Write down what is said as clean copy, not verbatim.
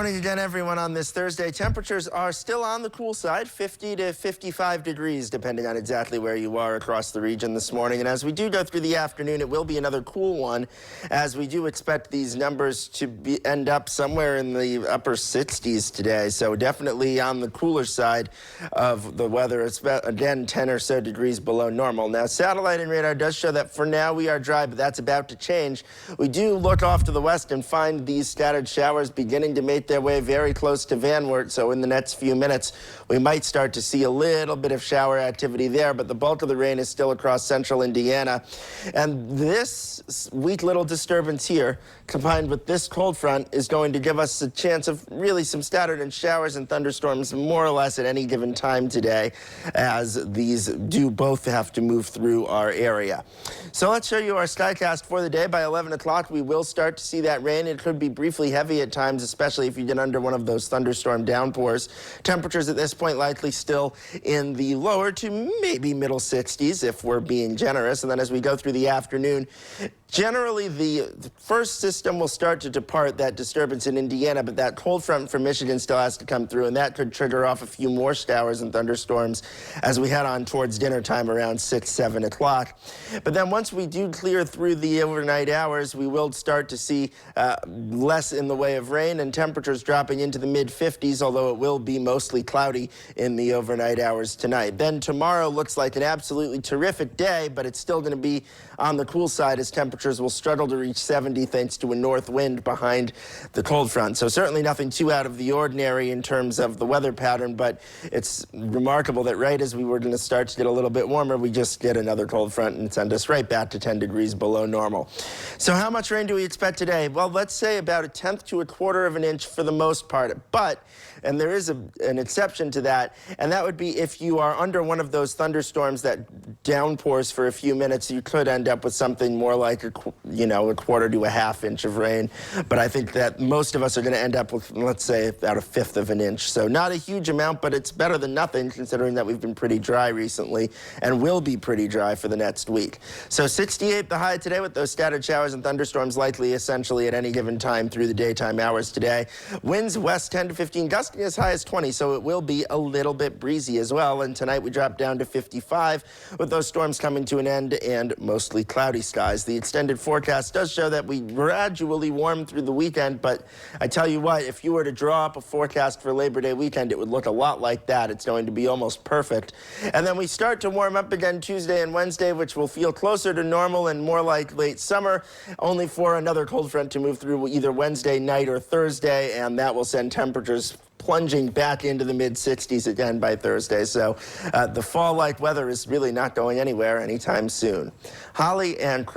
morning again, everyone, on this Thursday. Temperatures are still on the cool side, 50 to 55 degrees, depending on exactly where you are across the region this morning. And as we do go through the afternoon, it will be another cool one, as we do expect these numbers to end up somewhere in the upper 60s today. So definitely on the cooler side of the weather. It's about, again, 10 or so degrees below normal. Now, satellite and radar does show that for now we are dry, but that's about to change. We do look off to the west and find these scattered showers beginning to make their way very close to Van Wert, so in the next few minutes we might start to see a little bit of shower activity there, but the bulk of the rain is still across central Indiana. And this weak little disturbance here, combined with this cold front, is going to give us a chance of really some scattered showers and thunderstorms more or less at any given time today, as these do both have to move through our area. So let's show you our skycast for the day. By 11 o'clock we will start to see that rain. It could be briefly heavy at times, especially if you get under one of those thunderstorm downpours. Temperatures at this point likely still in the lower to maybe middle 60s if we're being generous. And then as we go through the afternoon, generally the first system will start to depart that disturbance in Indiana, but that cold front from Michigan still has to come through, and that could trigger off a few more showers and thunderstorms as we head on towards dinner time around 6, 7 o'clock. But then once we do clear through the overnight hours, we will start to see less in the way of rain and temperatures dropping into the mid-50s, although it will be mostly cloudy in the overnight hours tonight. Then tomorrow looks like an absolutely terrific day, but it's still going to be on the cool side as temperatures will struggle to reach 70 thanks to a north wind behind the cold front. So certainly nothing too out of the ordinary in terms of the weather pattern, but it's remarkable that right as we were going to start to get a little bit warmer, we just get another cold front and send us right back to 10 degrees below normal. So how much rain do we expect today? Well, let's say about 1/10 to 1/4 of an inch for the most part, but, and there is an exception to that, and that would be if you are under one of those thunderstorms that downpours for a few minutes, you could end up with something more like a 1/4 to 1/2 inch of rain. But I think that most of us are going to end up with, let's say, about 1/5 of an inch. So not a huge amount, but it's better than nothing considering that we've been pretty dry recently and will be pretty dry for the next week. So 68 the high today, with those scattered showers and thunderstorms likely essentially at any given time through the daytime hours today. Winds west 10 to 15, gusting as high as 20, so it will be a little bit breezy as well. And tonight we drop down to 55 with those storms coming to an end and mostly cloudy skies. The extended forecast does show that we gradually warm through the weekend, but I tell you what, if you were to draw up a forecast for Labor Day weekend, it would look a lot like that. It's going to be almost perfect. And then we start to warm up again Tuesday and Wednesday, which will feel closer to normal and more like late summer, only for another cold front to move through either Wednesday night or Thursday, and that will send temperatures plunging back into the mid-60s again by Thursday. So the fall-like weather is really not going anywhere anytime soon. Holly and Chris.